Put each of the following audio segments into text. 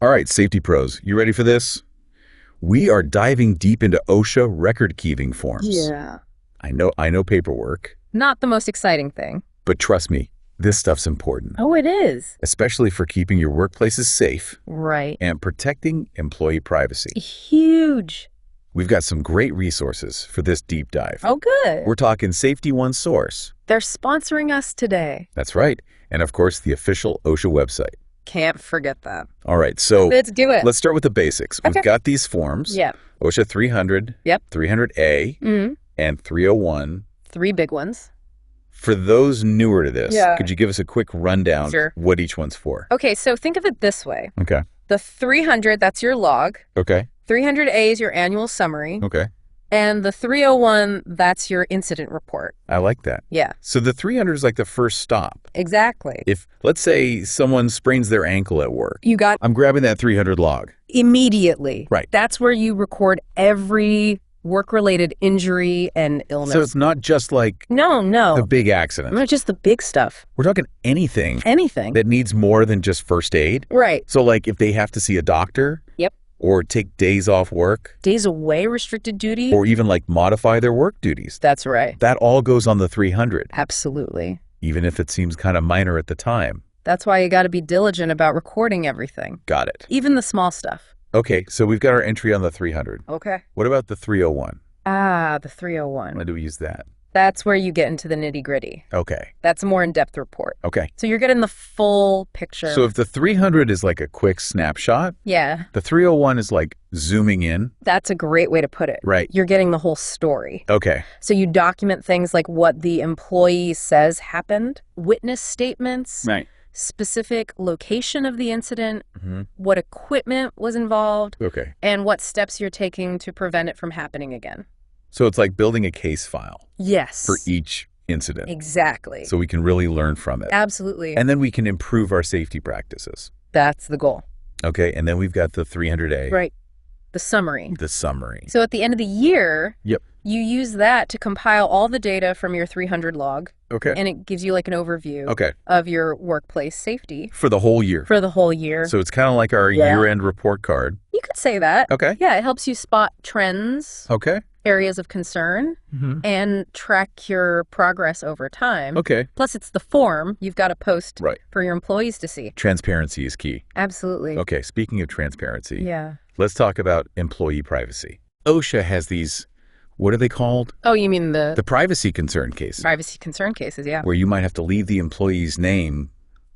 All right, safety pros, you ready for this? We are diving deep into OSHA record-keeping forms. Yeah. I know paperwork. Not the most exciting thing. But trust me, this stuff's important. Oh, it is. Especially for keeping your workplaces safe. Right. And protecting employee privacy. Huge. We've got some great resources for this deep dive. Oh, good. We're talking Safety One Source. They're sponsoring us today. That's right. And of course, the official OSHA website. Can't forget that. All right, so let's do it. Let's start with the basics. Okay. We've got these forms. Yep. OSHA 300, Yep. 300A, and 301. 3 big ones. For those newer to this, Yeah. could you give us a quick rundown Sure. what each one's for? Okay, so think of it this way. Okay. The 300, that's your log. Okay. 300A is your annual summary. Okay. And the 301, that's your incident report. I like that. Yeah. So the 300 is like the first stop. Exactly. If, let's say, someone sprains their ankle at work, You got I'm grabbing that 300 log. immediately. Right. That's where you record every work-related injury and illness. So it's not just like No. the big accident. Not just the big stuff. We're talking anything Anything. that needs more than just first aid. Right. So like if they have to see a doctor. Yep. Or take days off work. Days away, restricted duty. Or even like modify their work duties. That's right. That all goes on the 300. Absolutely. Even if it seems kind of minor at the time. That's why you got to be diligent about recording everything. Got it. Even the small stuff. Okay, so we've got our entry on the 300. Okay. What about the 301? Ah, the 301. When do we use that? That's where you get into the nitty-gritty. Okay. That's a more in-depth report. Okay. So you're getting the full picture. So if the 300 is like a quick snapshot, yeah, the 301 is like zooming in. that's a great way to put it. Right. You're getting the whole story. Okay. So you document things like what the employee says happened, witness statements, Right. specific location of the incident, Mm-hmm. what equipment was involved, Okay. and what steps you're taking to prevent it from happening again. So it's like building a case file Yes. for each incident. Exactly. So we can really learn from it. Absolutely. And then we can improve our safety practices. That's the goal. Okay. And then we've got the 300A. Right. The summary. The summary. So at the end of the year, Yep. you use that to compile all the data from your 300 log, Okay. and it gives you like an overview Okay. of your workplace safety For the whole year. for the whole year. So it's kind of like our Yeah. year-end report card. You could say that. Okay. Yeah, it helps you spot trends, Okay. areas of concern, Mm-hmm. and track your progress over time. Okay. Plus, it's the form you've got to post Right. for your employees to see. Transparency is key. Absolutely. Okay. Speaking of transparency, Yeah. let's talk about employee privacy. OSHA has these, what are they called? Oh, you mean the Privacy concern case, privacy concern cases? Yeah. where you might have to leave the employee's name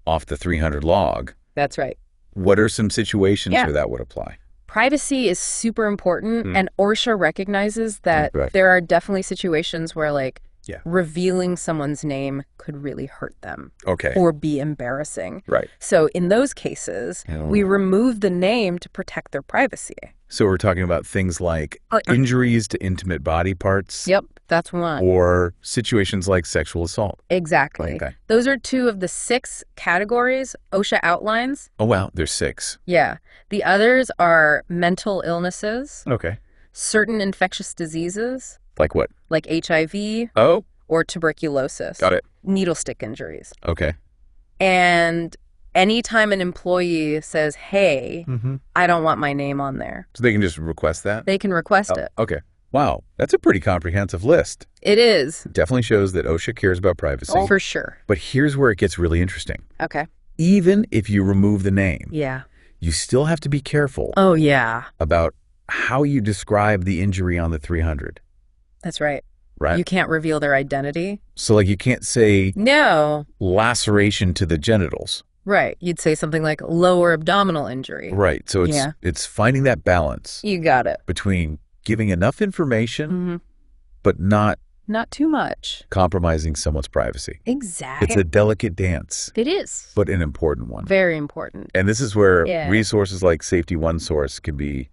off the 300 log. That's right. What are some situations Yeah. where that would apply? Privacy is super important, Mm. and OSHA recognizes that Right. there are definitely situations where, like, Yeah. revealing someone's name could really hurt them Okay. or be embarrassing. Right. So in those cases, we remove the name to protect their privacy. So we're talking about things like injuries to intimate body parts. Yep, that's one. Or situations like sexual assault. Exactly. Okay. Those are 2 of the 6 categories OSHA outlines. Oh, wow. There's 6. Yeah. The others are mental illnesses, Okay. certain infectious diseases Like what? like HIV Oh, or tuberculosis, got it. needle stick injuries. Okay. And anytime an employee says, hey, I don't want my name on there, So they can just request that? they can request it. Okay. Wow. That's a pretty comprehensive list. It is. Definitely shows that OSHA cares about privacy. For sure. But here's where it gets really interesting. Okay. Even if you remove the name, Yeah. you still have to be careful Oh, yeah. about how you describe the injury on the 300, That's right. right? You can't reveal their identity. So like you can't say No. laceration to the genitals. Right. You'd say something like lower abdominal injury. Right. So Yeah. it's finding that balance You got it. between giving enough information Hmm. but not Not too much. compromising someone's privacy. Exactly. It's a delicate dance, It is. but an important one. Very important. And this is where Yeah. resources like Safety One Source can be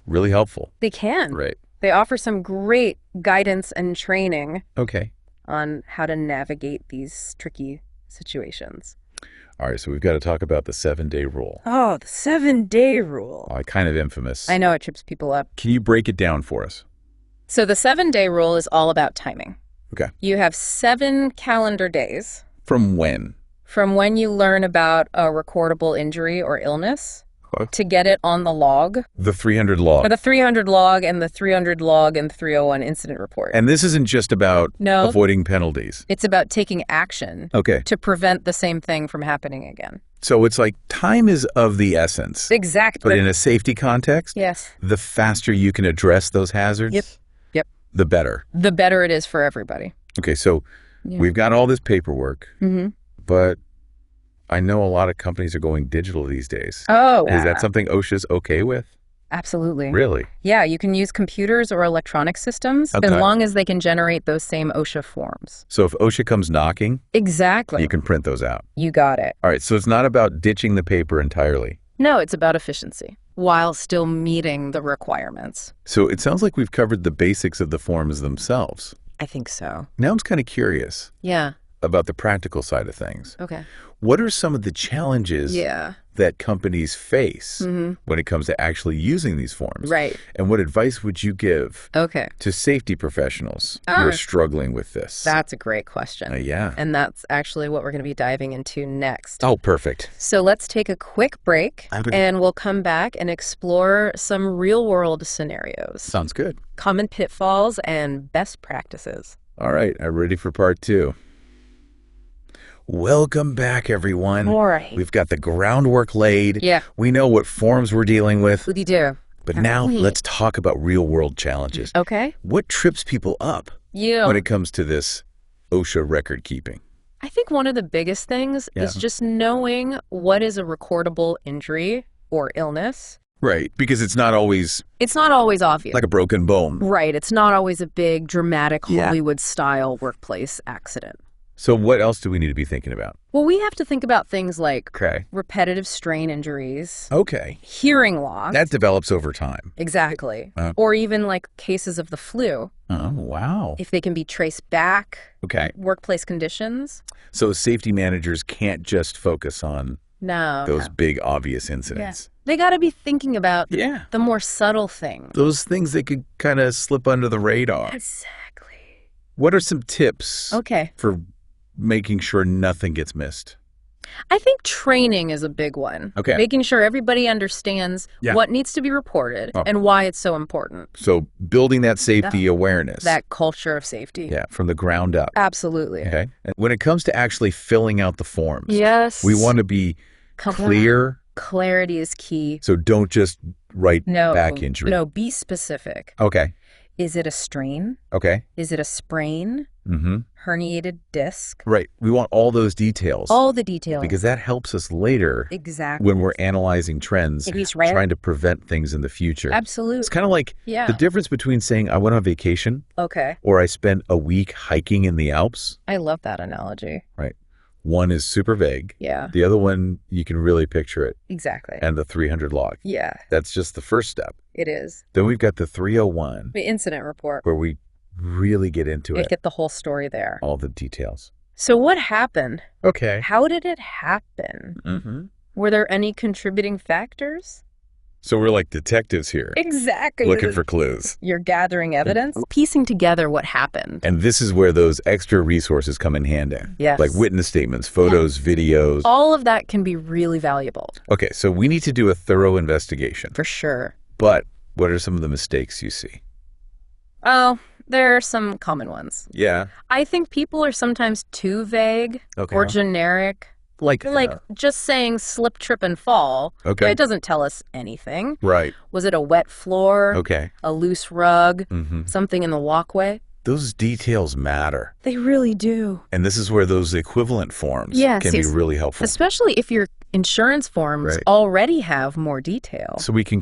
really helpful. They can. Right. They offer some great guidance and training Okay. on how to navigate these tricky situations. All right. So we've got to talk about the 7-day rule. Oh, the 7-day rule. Kind of infamous. I know it trips people up. Can you break it down for us? So the 7-day rule is all about timing. Okay. You have 7 calendar days From when? from when you learn about a recordable injury or illness to get it on the log. The 300 log. Or the 300 log and the 300 log and 301 incident report. And this isn't just about avoiding penalties. It's about taking action to prevent the same thing from happening again. So it's like time is of the essence. Exactly. But in a safety context, the faster you can address those hazards, the better. The better it is for everybody. Okay, so we've got all this paperwork, but I know a lot of companies are going digital these days. Oh, is that something OSHA's okay with? Absolutely. Really? Yeah, you can use computers or electronic systems as long as they can generate those same OSHA forms. So if OSHA comes knocking, you can print those out. You got it. All right, so it's not about ditching the paper entirely. No, it's about efficiency while still meeting the requirements. So it sounds like we've covered the basics of the forms themselves. I think so. Now I'm kind of curious. About the practical side of things. Okay. What are some of the challenges that companies face when it comes to actually using these forms? Right. And what advice would you give to safety professionals who are struggling with this? That's a great question. Yeah. And that's actually what we're going to be diving into next. Oh, perfect. So let's take a quick break and we'll come back and explore some real-world scenarios. Sounds good. Common pitfalls and best practices. All right. I'm ready for part 2. Welcome back, everyone. All right. We've got the groundwork laid. Yeah. We know what forms we're dealing with. We do. But now let's talk about real-world challenges. Okay. What trips people up when it comes to this OSHA record keeping? I think one of the biggest things is just knowing what is a recordable injury or illness. Right, because it's not always obvious. Like a broken bone. Right. It's not always a big, dramatic, Hollywood-style workplace accident. So what else do we need to be thinking about? Well, we have to think about things like repetitive strain injuries. Okay. Hearing loss. That develops over time. Exactly. Or even like cases of the flu. Oh, wow. If they can be traced back. Okay. Workplace conditions. So safety managers can't just focus on those big obvious incidents. They got to be thinking about the more subtle things. Those things that could kind of slip under the radar. Exactly. What are some tips for making sure nothing gets missed? I think training is a big one. Okay. Making sure everybody understands what needs to be reported and why it's so important. So building that safety awareness. That culture of safety. Yeah, from the ground up. Absolutely. Okay. And when it comes to actually filling out the forms, we want to be clear. Clarity is key. So don't just write back injury. No, be specific. Okay. Is it a strain? Okay. Is it a sprain? Herniated disc? Right. We want all those details. All the details. Because that helps us later. Exactly. When we're analyzing trends, trying to prevent things in the future. Absolutely. It's kind of like the difference between saying I went on vacation or I spent a week hiking in the Alps. I love that analogy. Right. One is super vague. Yeah. The other one, you can really picture it. Exactly. And the 300 log. Yeah. That's just the first step. It is. Then we've got the 301. The incident report. Where we really get into it. Get the whole story there. All the details. So what happened? Okay. How did it happen? Were there any contributing factors? So we're like detectives here. Exactly. Looking for clues. You're gathering evidence, piecing together what happened. And this is where those extra resources come in handy. Yes. Like witness statements, photos, videos. All of that can be really valuable. Okay, so we need to do a thorough investigation. For sure. But what are some of the mistakes you see? Oh, there are some common ones. Yeah. I think people are sometimes too vague or generic. Like just saying slip, trip, and fall. Okay. It doesn't tell us anything. Right. Was it a wet floor? Okay. A loose rug? Something in the walkway? Those details matter. They really do. And this is where those equivalent forms can be really helpful. Especially if your insurance forms already have more detail. So we can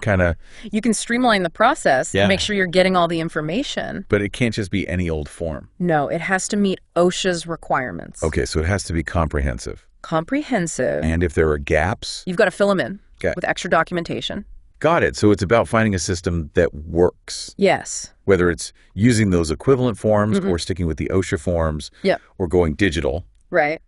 you can streamline the process and make sure you're getting all the information. But it can't just be any old form. No, it has to meet OSHA's requirements. Okay, so it has to be comprehensive. Comprehensive. And if there are gaps? You've got to fill them in with extra documentation. Got it. So it's about finding a system that works. Yes. Whether it's using those equivalent forms or sticking with the OSHA forms or going digital. Right.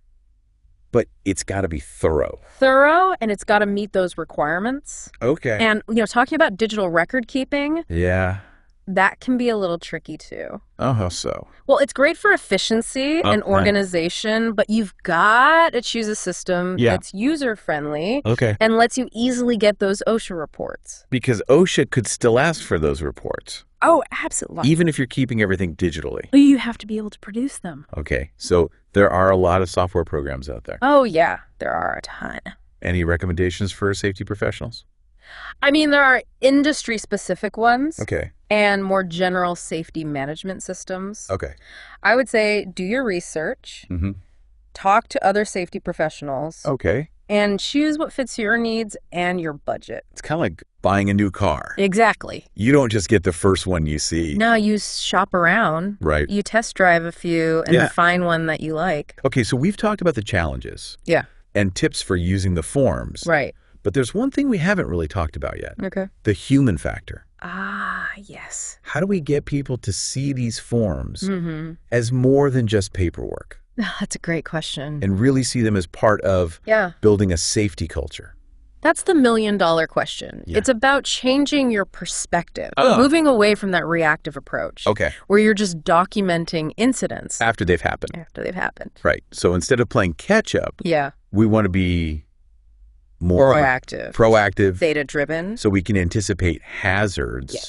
But it's got to be thorough. Thorough, and it's got to meet those requirements. Okay. And, talking about digital record keeping. Yeah. that can be a little tricky too. Oh, how so? Well, it's great for efficiency and Okay. organization, but you've got to choose a system Yeah. that's user-friendly Okay. and lets you easily get those OSHA reports. Because OSHA could still ask for those reports, Oh, absolutely. even if you're keeping everything digitally. You have to be able to produce them. Okay, so there are a lot of software programs out there. Oh, yeah, there are a ton. Any recommendations for safety professionals? I mean, there are industry-specific ones Okay. and more general safety management systems. Okay. I would say do your research, Mm-hmm. talk to other safety professionals, Okay. and choose what fits your needs and your budget. It's kind of like buying a new car. Exactly. You don't just get the first one you see. No, you shop around. Right. You test drive a few and Yeah. find one that you like. Okay, so we've talked about the challenges Yeah. and tips for using the forms. Right. But there's one thing we haven't really talked about yet. Okay. The human factor. Ah, yes. How do we get people to see these forms Mm-hmm. as more than just paperwork That's a great question. and really see them as part of Yeah. building a safety culture? That's the million-dollar question. Yeah. It's about changing your perspective, Oh. moving away from that reactive approach Okay. where you're just documenting incidents After they've happened. after they've happened. Right. So instead of playing catch up, Yeah. we want to be more proactive Data-driven. so we can anticipate hazards Yeah.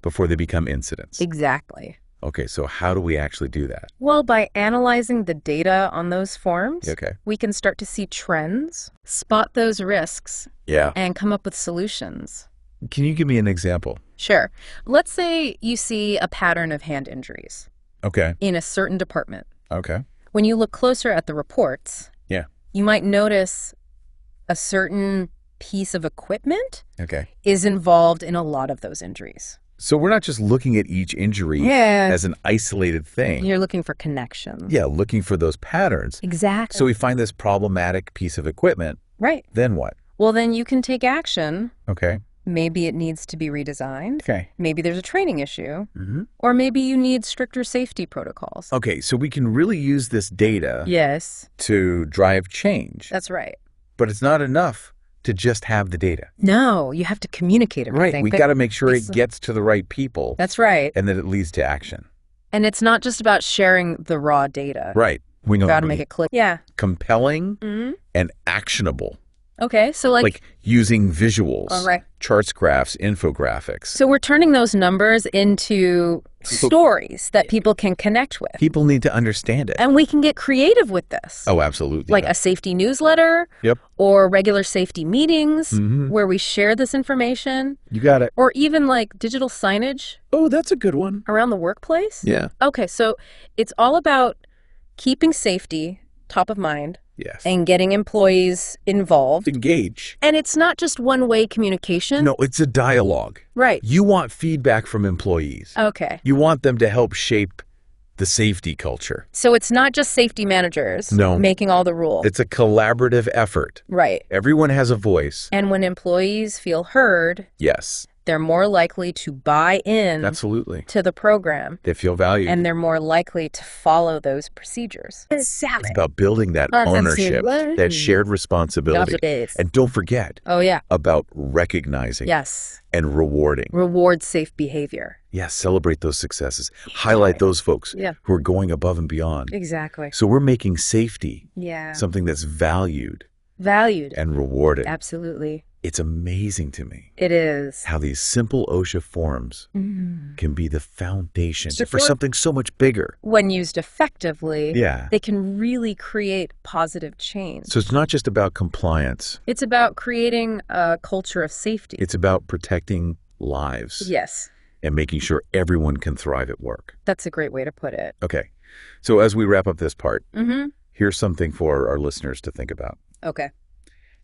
before they become incidents. Exactly. Okay, so how do we actually do that? Well, by analyzing the data on those forms, Okay. we can start to see trends, spot those risks, Yeah. and come up with solutions. Can you give me an example? Sure. Let's say you see a pattern of hand injuries Okay. in a certain department. Okay. When you look closer at the reports, Yeah. you might notice a certain piece of equipment Okay. is involved in a lot of those injuries. So we're not just looking at each injury Yeah. as an isolated thing. You're looking for connections. Yeah, looking for those patterns. Exactly. So we find this problematic piece of equipment. Right. Then what? Well, then you can take action. Okay. Maybe it needs to be redesigned. Okay. Maybe there's a training issue. Mm-hmm. Or maybe you need stricter safety protocols. Okay, so we can really use this data Yes, to drive change. that's right. But it's not enough to just have the data. No, you have to communicate everything. Right. We But got to make sure it's- it gets to the right people That's right. and that it leads to action. And it's not just about sharing the raw data. Right. We know Got to make it click. Yeah. compelling Mm-hmm. and actionable. Okay, so Like using visuals, All right. charts, graphs, infographics. So we're turning those numbers into stories that people can connect with. People need to understand it. And we can get creative with this. Oh, absolutely. Like a safety newsletter Yep. or regular safety meetings Mhm. where we share this information, You got it. or even like digital signage Oh, that's a good one. around the workplace. Yeah. Okay, so it's all about keeping safety top of mind Yes. and getting employees involved. Engage. And it's not just one-way communication. No, it's a dialogue. Right. You want feedback from employees. Okay. You want them to help shape the safety culture. So it's not just safety managers No. making all the rules. It's a collaborative effort. Right. Everyone has a voice. And when employees feel heard, Yes, they're more likely to buy in absolutely. to the program, They feel valued. and they're more likely to follow those procedures. It's about building that ownership, that shared responsibility. And don't forget Oh, yeah. about recognizing Yes. and rewarding. Reward safe behavior. Yes, celebrate those successes. Highlight those folks Yeah. who are going above and beyond. Exactly. So we're making safety Yeah. something that's valued Valued. and rewarded. Absolutely. It's amazing to me It is. how these simple OSHA forms Mm. can be the foundation for something so much bigger. When used effectively, Yeah. they can really create positive change. So it's not just about compliance. It's about creating a culture of safety. It's about protecting lives Yes, and making sure everyone can thrive at work. that's a great way to put it. Okay. So as we wrap up this part, Mm-hmm. here's something for our listeners to think about. Okay.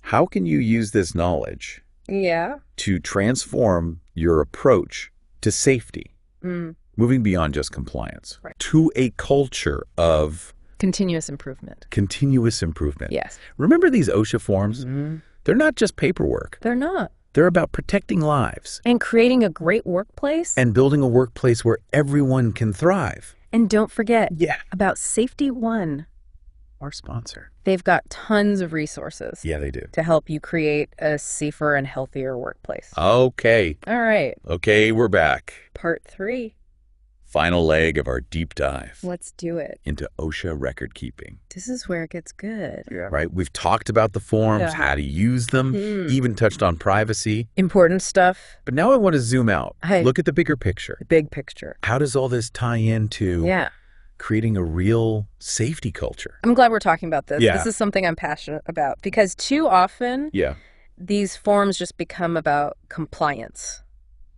How can you use this knowledge Yeah. to transform your approach to safety, Mm. moving beyond just compliance, Right. to a culture of Continuous improvement. continuous improvement? Yes. Remember these OSHA forms? Mm. They're not just paperwork. They're not. They're about protecting lives And creating a great workplace. and building a workplace where everyone can thrive. And don't forget Yeah. about Safety One. Our sponsor. They've got tons of resources. Yeah, they do. To help you create a safer and healthier workplace. Okay. All right. Okay, we're back. Part 3. Final leg of our deep dive. Let's do it. Into OSHA record keeping. This is where it gets good. Yeah. Right? We've talked about the forms, how to use them, even touched on privacy. Important stuff. But now I want to zoom out. Look at the bigger picture. The big picture. How does all this tie into creating a real safety culture? I'm glad we're talking about this. Yeah. This is something I'm passionate about because too often these forms just become about compliance.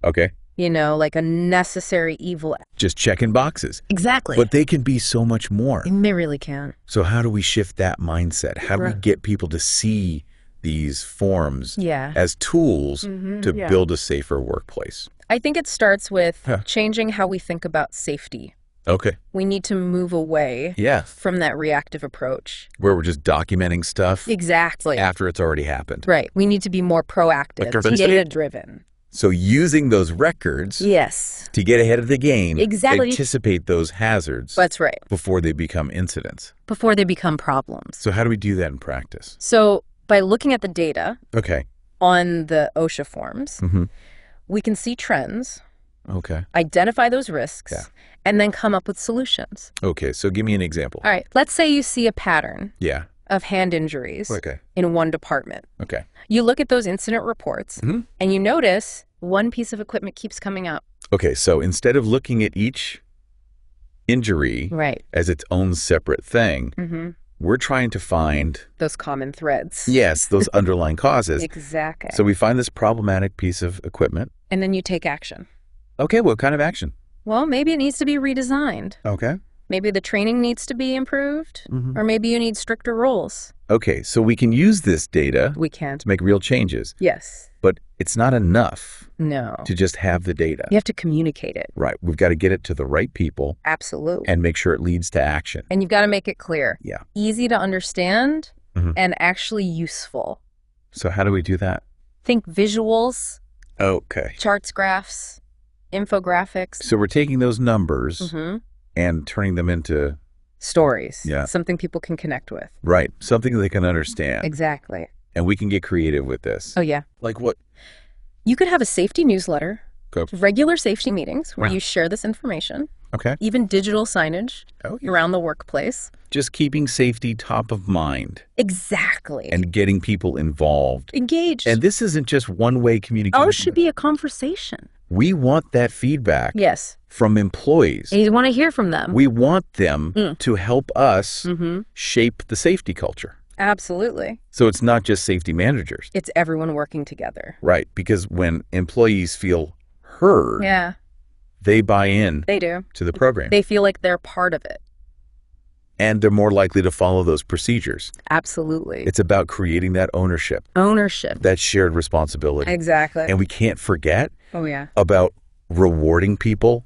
Okay. You know, like a necessary evil. Just checking boxes. Exactly. But they can be so much more. They really can. So how do we shift that mindset? How do we get people to see these forms as tools to build a safer workplace? I think it starts with changing how we think about safety. Okay. We need to move away from that reactive approach. Where we're just documenting stuff. Exactly. After it's already happened. Right. We need to be more proactive, data-driven. So using those records to get ahead of the game, anticipate those hazards. That's right. Before they become incidents. Before they become problems. So how do we do that in practice? So by looking at the data on the OSHA forms, we can see trends, identify those risks, and then come up with solutions. Okay, so give me an example. All right, let's say you see a pattern of hand injuries in one department. Okay. You look at those incident reports, and you notice one piece of equipment keeps coming up. Okay, so instead of looking at each injury as its own separate thing, we're trying to find those common threads. Yes, those underlying causes. Exactly. So we find this problematic piece of equipment. And then you take action. Okay, what kind of action? Well, maybe it needs to be redesigned. Okay. Maybe the training needs to be improved, or maybe you need stricter rules. Okay, so we can use this data to make real changes. Yes. But it's not enough to just have the data. You have to communicate it. Right. We've got to get it to the right people. Absolutely. And make sure it leads to action. And you've got to make it clear. Yeah. Easy to understand and actually useful. So how do we do that? Think visuals. Okay. Charts, graphs, infographics. So we're taking those numbers and turning them into stories. Yeah. Something people can connect with. Right. Something they can understand. Exactly. And we can get creative with this. Oh, yeah. Like what? You could have a safety newsletter, regular safety meetings where you share this information. Okay. Even digital signage around the workplace. Just keeping safety top of mind. Exactly. And getting people involved. Engaged. And this isn't just one-way communication. Oh, it should be a conversation. We want that feedback. Yes. From employees. And you want to hear from them. We want them to help us shape the safety culture. Absolutely. So it's not just safety managers. It's everyone working together. Right. Because when employees feel heard, they buy in to the program. They feel like they're part of it. And they're more likely to follow those procedures. Absolutely. It's about creating that ownership. That shared responsibility. Exactly. And we can't forget about rewarding people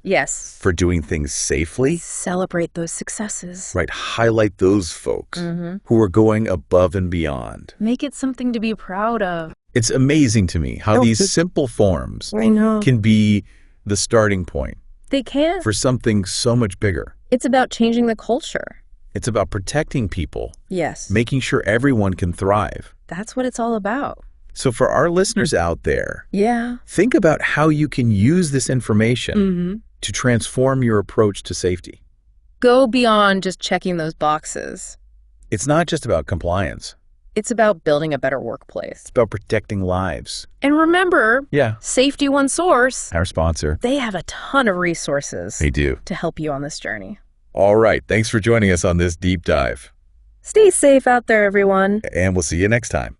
for doing things safely. Celebrate those successes. Right. Highlight those folks who are going above and beyond. Make it something to be proud of. It's amazing to me how these simple forms can be the starting point. They can. For something so much bigger. It's about changing the culture. It's about protecting people. Yes. Making sure everyone can thrive. That's what it's all about. So for our listeners out there, think about how you can use this information to transform your approach to safety. Go beyond just checking those boxes. It's not just about compliance. It's about building a better workplace. It's about protecting lives. And remember, Safety One Source, our sponsor, they have a ton of resources. They do. To help you on this journey. All right. Thanks for joining us on this deep dive. Stay safe out there, everyone. And we'll see you next time.